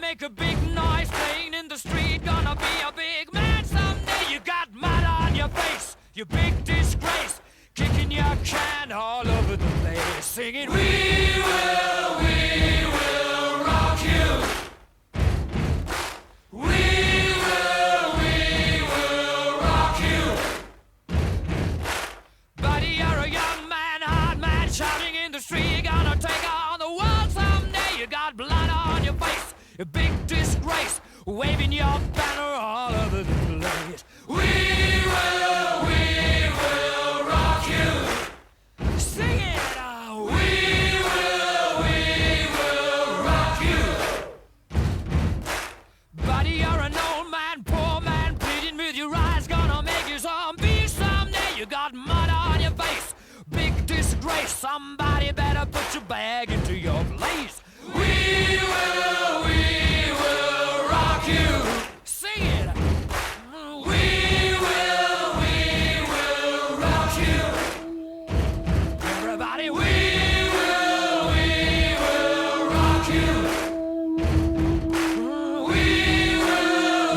make a big noise playing in the street. Gonna be a big man someday. You got mud on your face, you big disgrace. Kicking your can all over the place, singing, we will rock you. We will rock you. Buddy, you're a young man, hard man, shouting in the street. You're gonna take on the world someday. You got blood on your face, a big disgrace, waving your banner all over the place. We will rock you. Sing it, we will rock you. Buddy, you're an old man, poor man, pleading with your eyes, gonna make you zombie someday. You got mud on your face, big disgrace. Somebody better put your bag into your place. We will rock you. Sing it. We will rock you. Everybody, we will rock you. We will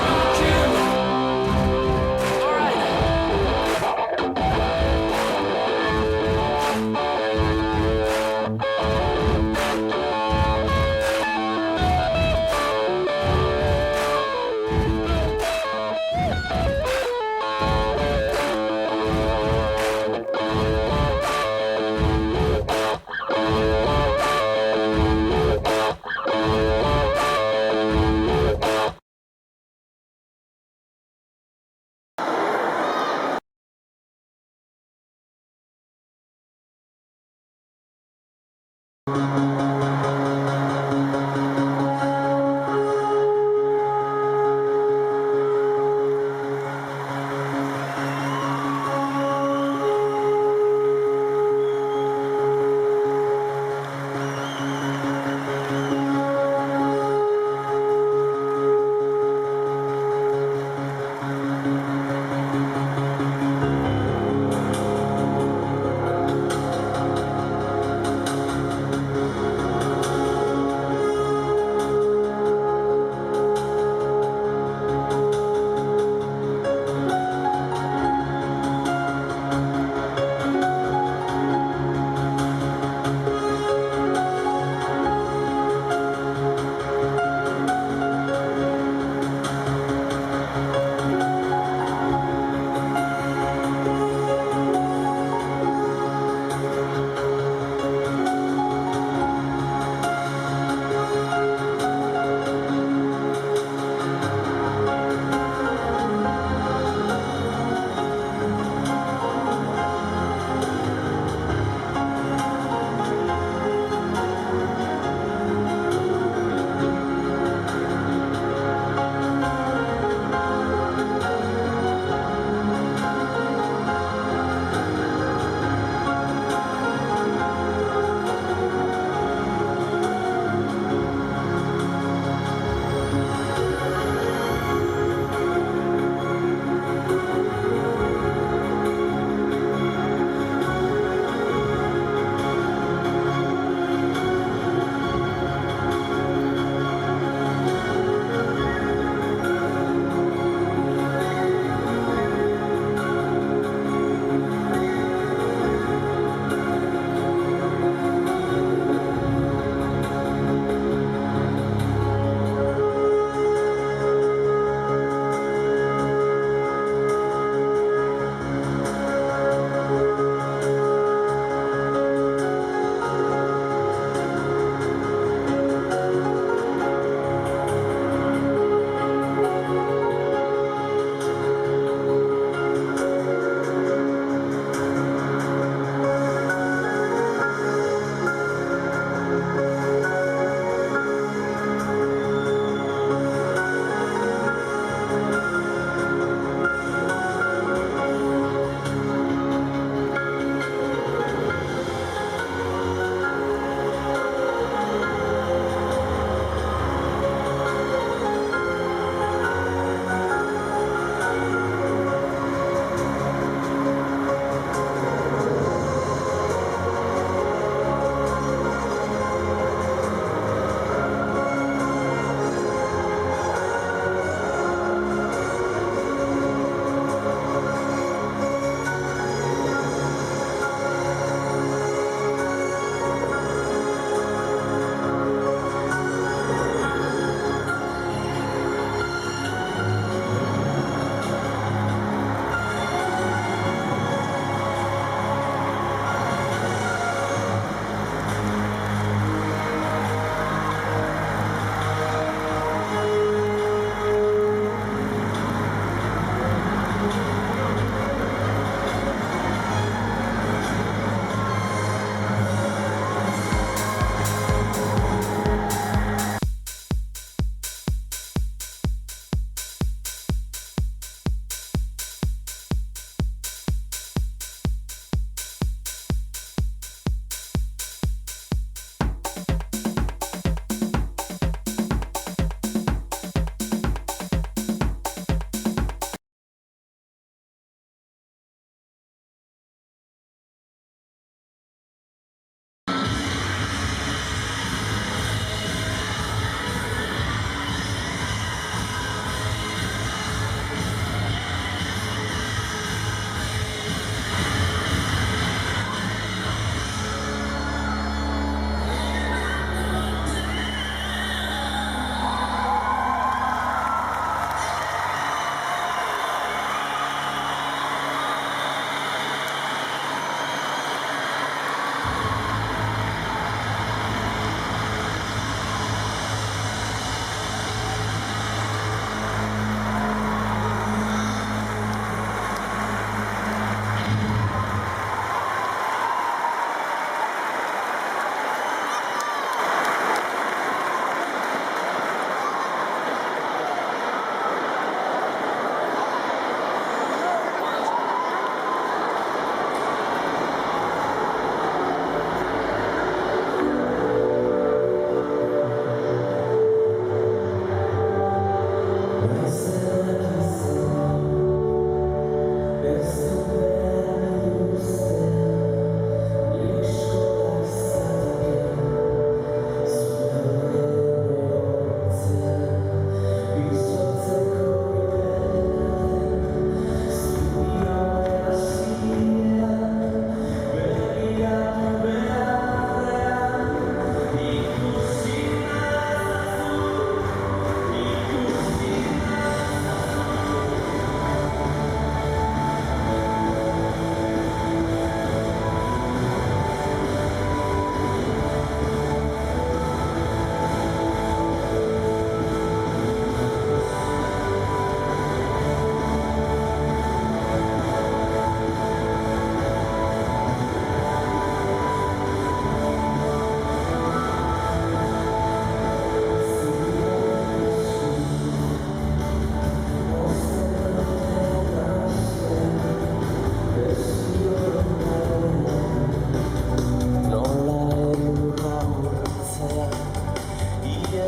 rock you. All right.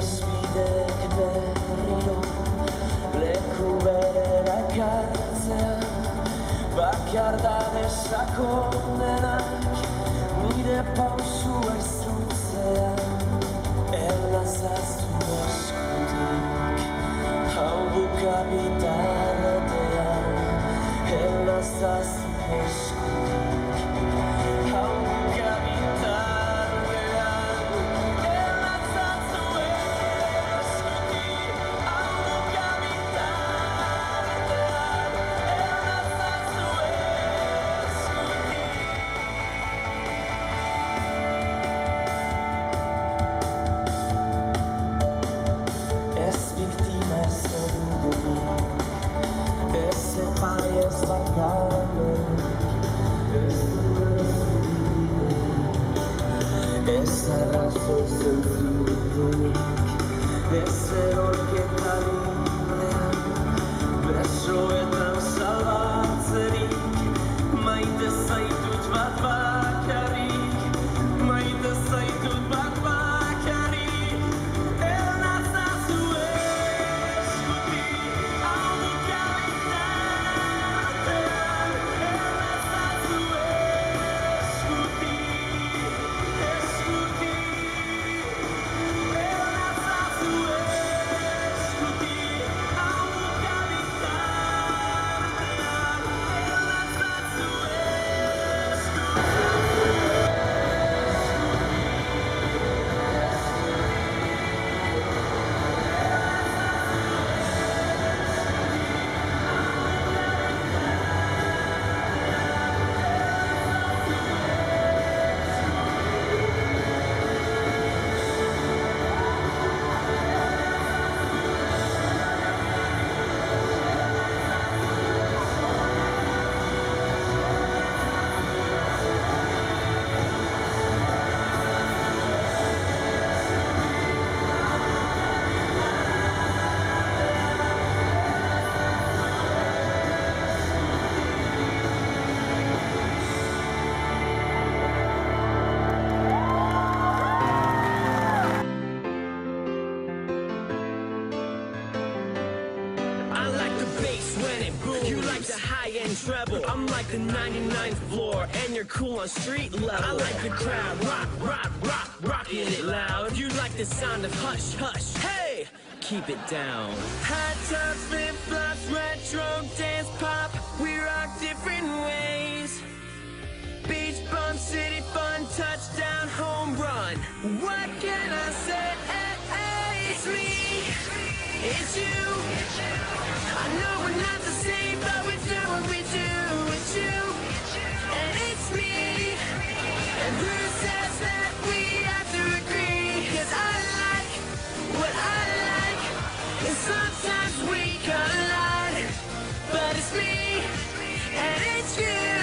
Iesbidek berriro leku berera ekartzea bakar da desakondenak nire pausua izutzea erlazaztu eskutik hau buka bitartean erlazaztu eskutik hau buka bitartean erlazaztu eskutik hau buka bitartean erlazaztu eskutik ez biktima ez ordugunik ez epari ez bakarrik ez ez arrazoi zentzurik ez erorketa librean besoetan salbatzerik maite zaitut bat bakarrik maite zaitut bat bakarrik ernazazu eskutik hau buka bitartean ernazazu eskutik eskutik ernazazu eskutik hau buka bitartean ernazazu I like the bass when it booms. You like the high-end treble. I'm like the 99th floor, and you're cool on street level. I like the crowd rocking it loud. You like the sound of hush, hush. Hey, keep it down. High tops, flip flops, retro dance pop. We rock different ways. Beach bum, city fun, touchdown, home run. What can I say? It's me, it's you. I know we're not the same, but we do what we do. It's you, and it's me. And who says that we have to agree? 'Cause I like what I like, and sometimes we collide. But it's me, and it's you.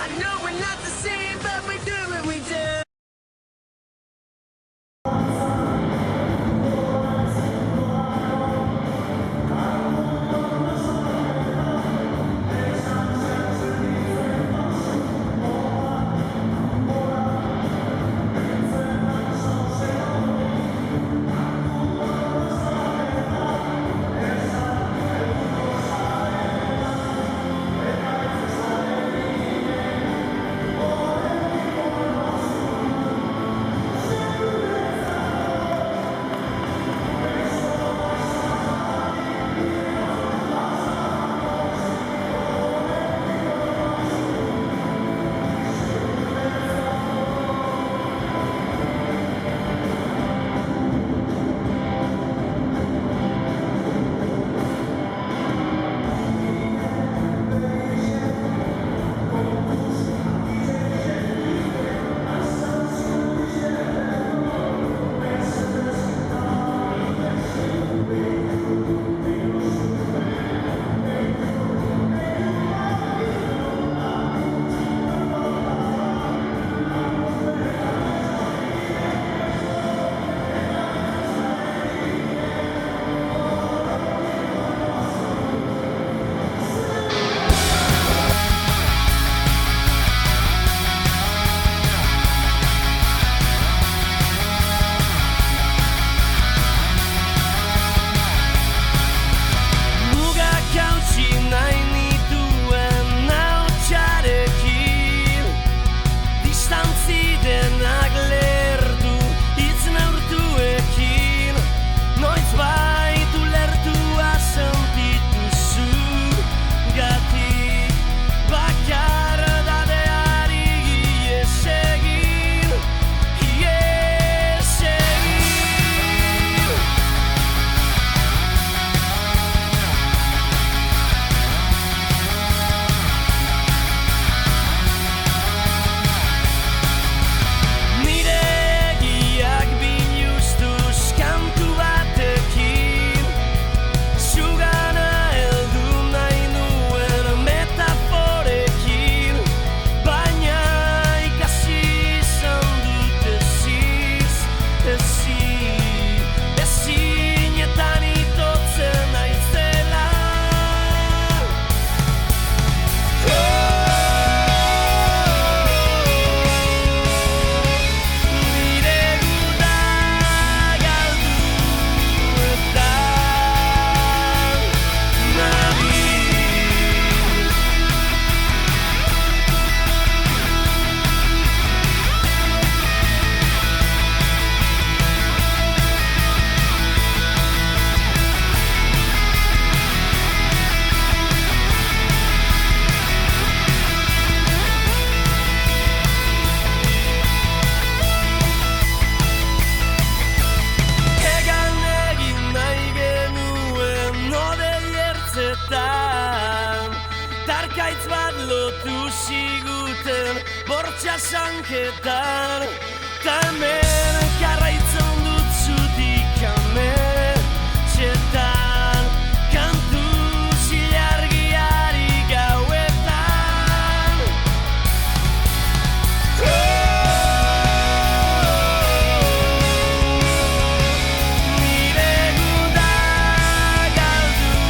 I know we're not the same, but we do what we do. pasanketan ta hemen jarraitzen dut zutik ametxetan kantu zilargiari gauetan nire guda galduetan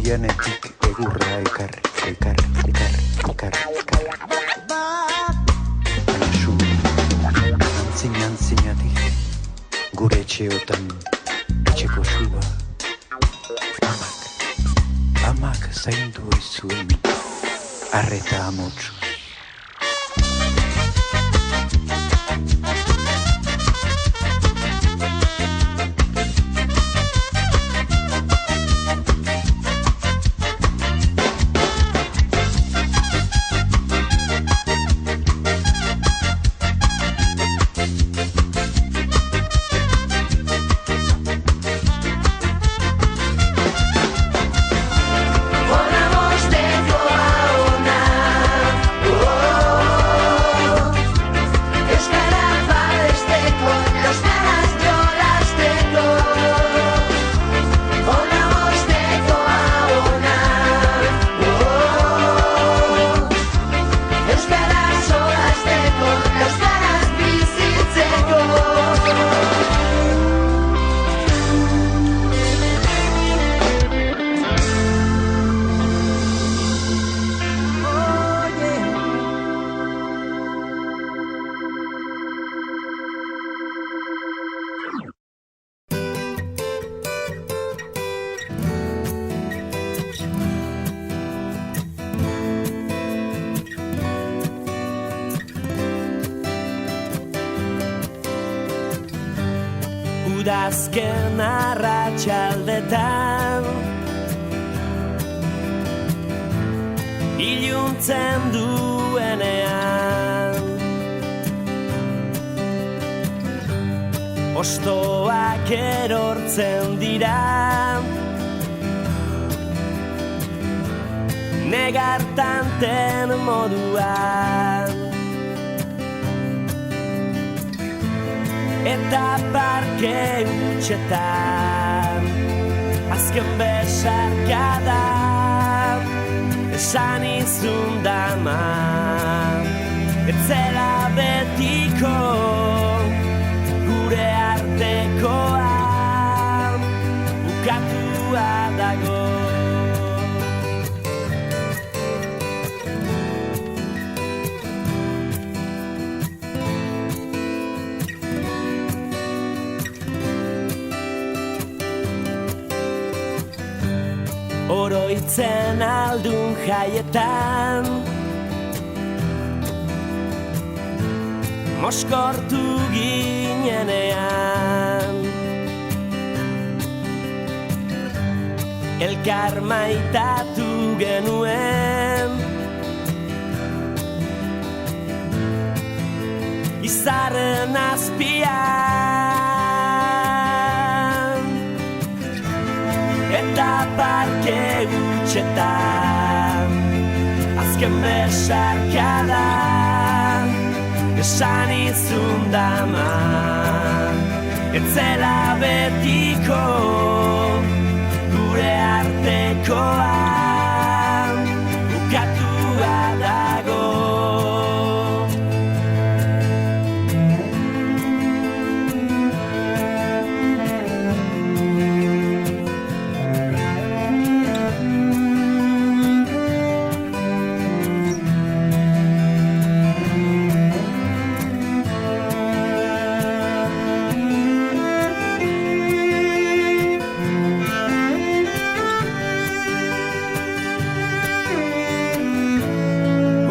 oianetik egurra ekar. Baina antzinatik, gure etxeotan etxeko suba. Amak zaindu oizuen, arreta amotsu. Udazken arratsaldetan iluntzen duenean ostoak erortzen dira negartanten moduan eta parke hutsetan azken besarkada esan izun dama etzela betiko gure artekoa bukatua dago. Oroitzen aldun jaietan moskortu ginenean elkar maitatu genuen izarren azpian eta parke hutsetan azken besarkada esan izun dama etzela betiko gure artekoa bukatua dago.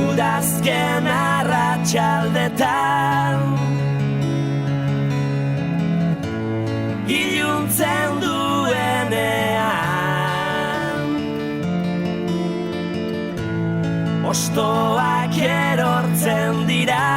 Udazken arratsaldetan iluntzen duenean ostoak erortzen dira